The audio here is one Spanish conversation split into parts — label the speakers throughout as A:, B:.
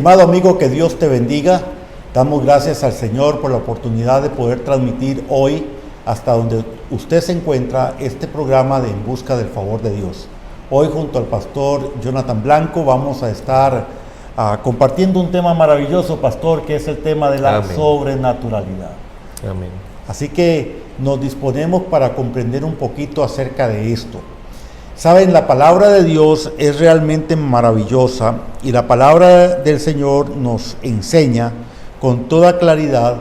A: Estimado amigo, que Dios te bendiga. Damos gracias al Señor por la oportunidad de poder transmitir hoy, hasta donde usted se encuentra, este programa de En Busca del Favor de Dios. Hoy, junto al pastor Jonathan Blanco, vamos a estar compartiendo un tema maravilloso, pastor, que es el tema de la sobrenaturalidad.
B: Amén.
A: Así que nos disponemos para comprender un poquito acerca de esto. Saben, la palabra de Dios es realmente maravillosa y la palabra del Señor nos enseña con toda claridad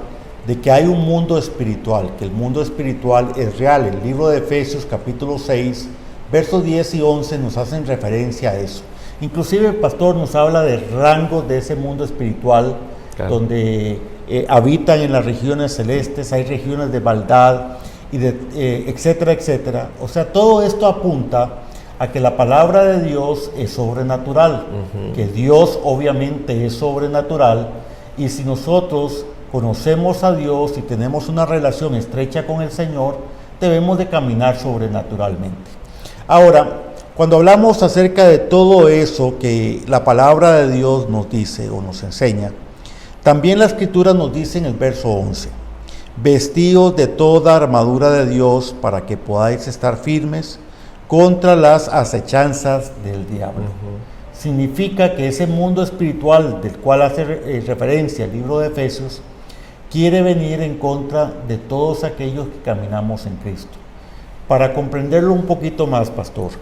A: de que hay un mundo espiritual, que el mundo espiritual es real. El libro de Efesios capítulo 6, versos 10 y 11 nos hacen referencia a eso. Inclusive el pastor nos habla de rangos de ese mundo espiritual, claro, donde habitan en las regiones celestes, hay regiones de maldad, y etcétera, etcétera. O sea, todo esto apunta a que la palabra de Dios es sobrenatural, que Dios obviamente es sobrenatural, y si nosotros conocemos a Dios y tenemos una relación estrecha con el Señor, debemos de caminar sobrenaturalmente. Ahora, cuando hablamos acerca de todo eso que la palabra de Dios nos dice o nos enseña, también la Escritura nos dice en el verso 11, vestidos de toda armadura de Dios para que podáis estar firmes contra las acechanzas del diablo. Significa que ese mundo espiritual del cual hace referencia el libro de Efesios quiere venir en contra de todos aquellos que caminamos en Cristo. Para comprenderlo un poquito más, pastor,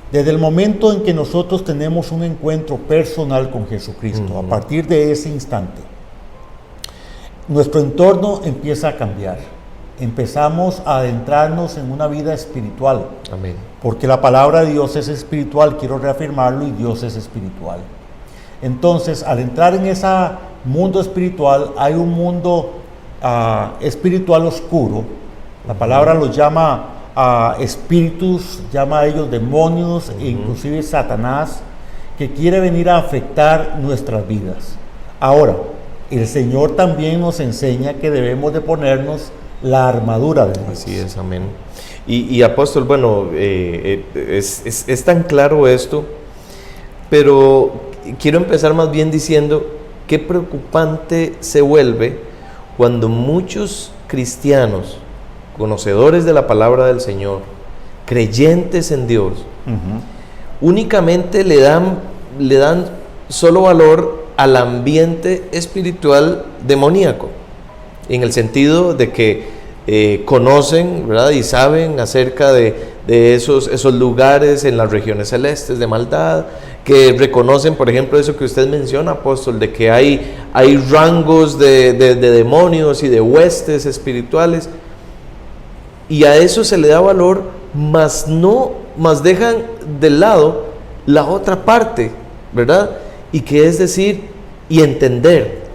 A: desde el momento en que nosotros tenemos un encuentro personal con Jesucristo, a partir de ese instante, nuestro entorno empieza a cambiar. Empezamos a adentrarnos en una vida espiritual.
B: Amén.
A: Porque la palabra de Dios es espiritual, quiero reafirmarlo, y Dios es espiritual. Entonces, al entrar en ese mundo espiritual, hay un mundo espiritual oscuro. La palabra los llama espíritus, llama a ellos demonios, e inclusive Satanás, que quiere venir a afectar nuestras vidas. Ahora, el Señor también nos enseña que debemos de ponernos la armadura de Dios.
B: Así es, amén. Y apóstol, bueno, es tan claro esto, pero quiero empezar más bien diciendo qué preocupante se vuelve cuando muchos cristianos, conocedores de la palabra del Señor, creyentes en Dios, únicamente le dan solo valor al ambiente espiritual demoníaco, en el sentido de que conocen, ¿verdad?, y saben acerca de esos lugares en las regiones celestes de maldad, que reconocen, por ejemplo, eso que usted menciona, apóstol, de que hay rangos de demonios y de huestes espirituales, y a eso se le da valor, más dejan de lado la otra parte, ¿verdad? Y que es decir, y entender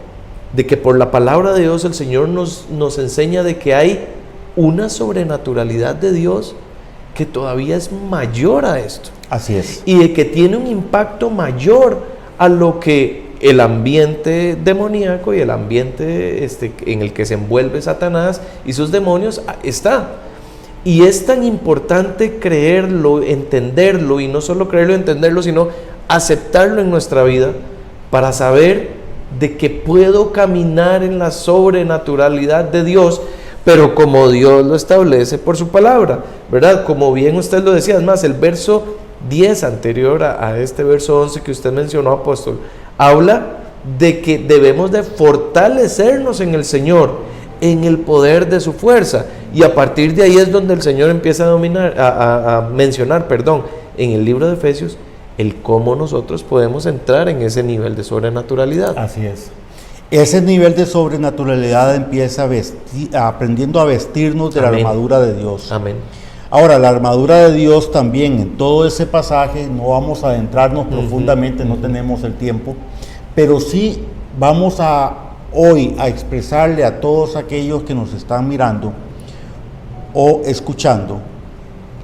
B: de que por la palabra de Dios el Señor nos enseña de que hay una sobrenaturalidad de Dios que todavía es mayor a esto.
A: Así es.
B: Y de que tiene un impacto mayor a lo que el ambiente demoníaco y el ambiente en el que se envuelve Satanás y sus demonios está. Y es tan importante creerlo, entenderlo, y no solo creerlo, entenderlo, sino aceptarlo en nuestra vida para saber de que puedo caminar en la sobrenaturalidad de Dios, pero como Dios lo establece por su palabra, ¿verdad? Como bien usted lo decía, es más, el verso 10 anterior a este verso 11 que usted mencionó, apóstol, habla de que debemos de fortalecernos en el Señor, en el poder de su fuerza, y a partir de ahí es donde el Señor empieza a mencionar, en el libro de Efesios, el cómo nosotros podemos entrar en ese nivel de sobrenaturalidad.
A: Así es. Ese nivel de sobrenaturalidad empieza aprendiendo a vestirnos de la armadura de Dios.
B: Amén.
A: Ahora, la armadura de Dios también, en todo ese pasaje, no vamos a adentrarnos profundamente, no tenemos el tiempo, pero sí vamos hoy a expresarle a todos aquellos que nos están mirando o escuchando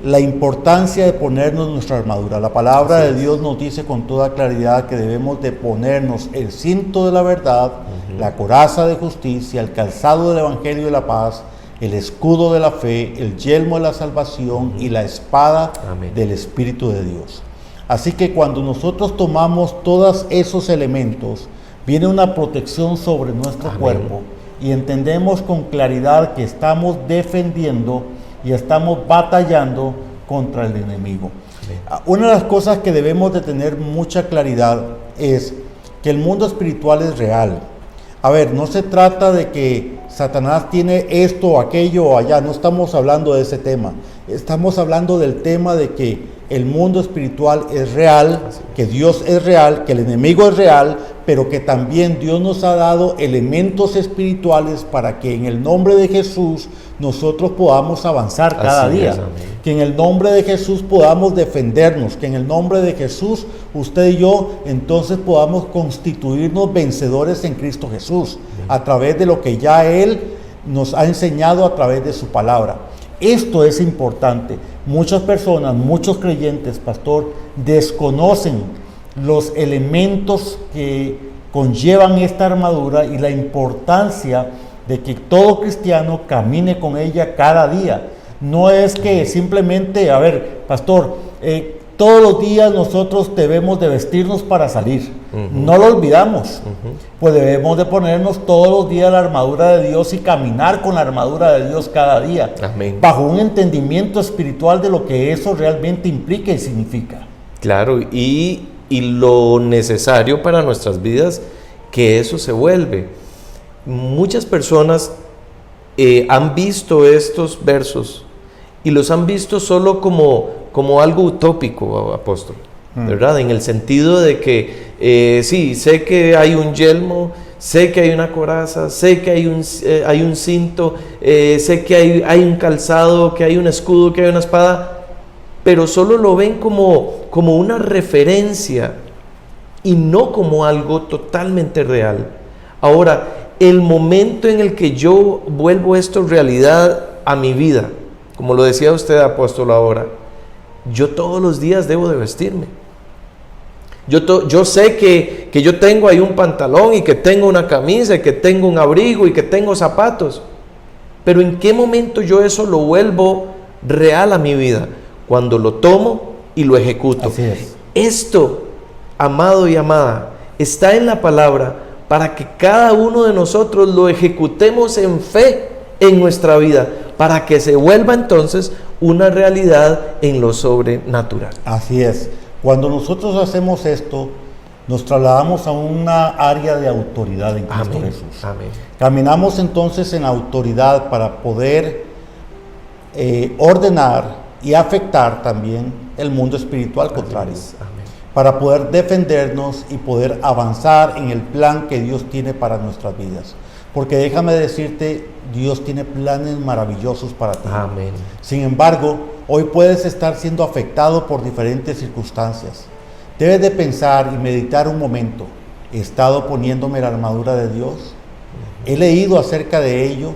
A: la importancia de ponernos nuestra armadura. La palabra de Dios nos dice con toda claridad que debemos de ponernos el cinto de la verdad, la coraza de justicia, el calzado del evangelio de la paz, el escudo de la fe, el yelmo de la salvación y la espada del Espíritu de Dios. Así que cuando nosotros tomamos todos esos elementos, viene una protección sobre nuestro
B: Amén.
A: cuerpo y entendemos con claridad que estamos defendiendo y estamos batallando contra el enemigo.
B: Amén.
A: Una de las cosas que debemos de tener mucha claridad es que el mundo espiritual es real. A ver, no se trata de que Satanás tiene esto o aquello o allá, no estamos hablando de ese tema. Estamos hablando del tema de que el mundo espiritual es real, que Dios es real, que el enemigo es real, pero que también Dios nos ha dado elementos espirituales para que en el nombre de Jesús nosotros podamos avanzar cada
B: Así
A: día.
B: es, amén.
A: Que en el nombre de Jesús podamos defendernos, que en el nombre de Jesús, usted y yo, entonces podamos constituirnos vencedores en Cristo Jesús, a través de lo que ya Él nos ha enseñado a través de su palabra. Esto es importante. Muchas personas, muchos creyentes, pastor, desconocen los elementos que conllevan esta armadura y la importancia de que todo cristiano camine con ella cada día. No es que simplemente, a ver, pastor, todos los días nosotros debemos de vestirnos para salir. No lo olvidamos. Pues debemos de ponernos todos los días la armadura de Dios y caminar con la armadura de Dios cada día.
B: Amén.
A: Bajo un entendimiento espiritual de lo que eso realmente implica y significa.
B: Claro, y lo necesario para nuestras vidas, que eso se vuelve. Muchas personas han visto estos versos y los han visto solo como algo utópico, apóstol, ¿verdad? En el sentido de que sí, sé que hay un yelmo, sé que hay una coraza, sé que hay un cinto, sé que hay un calzado, que hay un escudo, que hay una espada, pero solo lo ven como una referencia y no como algo totalmente real. Ahora, el momento en el que yo vuelvo esto realidad a mi vida, como lo decía usted, apóstol, ahora, yo todos los días debo de vestirme. Yo sé que yo tengo ahí un pantalón y que tengo una camisa y que tengo un abrigo y que tengo zapatos, pero ¿en qué momento yo eso lo vuelvo real a mi vida? Cuando lo tomo y lo ejecuto.
A: Así es.
B: Esto, amado y amada, está en la palabra para que cada uno de nosotros lo ejecutemos en fe en nuestra vida, para que se vuelva entonces una realidad en lo sobrenatural.
A: Así es. Cuando nosotros hacemos esto, nos trasladamos a una área de autoridad en Cristo
B: Amén.
A: Jesús.
B: Amén.
A: Caminamos entonces en autoridad para poder ordenar y afectar también el mundo espiritual contrario.
B: Amén.
A: Para poder defendernos y poder avanzar en el plan que Dios tiene para nuestras vidas. Porque déjame decirte, Dios tiene planes maravillosos para ti.
B: Amén.
A: Sin embargo, hoy puedes estar siendo afectado por diferentes circunstancias. Debes de pensar y meditar un momento. ¿He estado poniéndome la armadura de Dios? ¿He leído acerca de ello?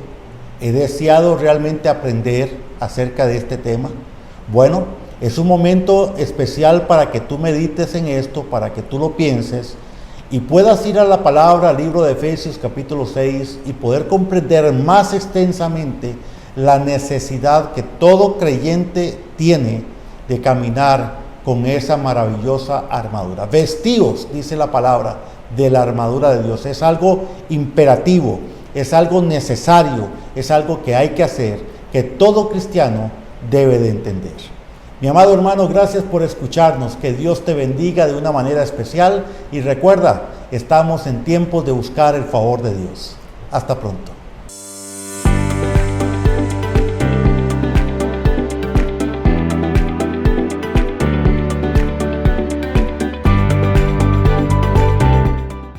A: ¿He deseado realmente aprender acerca de este tema? Bueno, es un momento especial para que tú medites en esto, para que tú lo pienses y puedas ir a la palabra, al libro de Efesios capítulo 6 y poder comprender más extensamente la necesidad que todo creyente tiene de caminar con esa maravillosa armadura. Vestíos, dice la palabra, de la armadura de Dios. Es algo imperativo, es algo necesario, es algo que hay que hacer, que todo cristiano debe de entender. Mi amado hermano, gracias por escucharnos. Que Dios te bendiga de una manera especial y recuerda, estamos en tiempos de buscar el favor de Dios. Hasta pronto.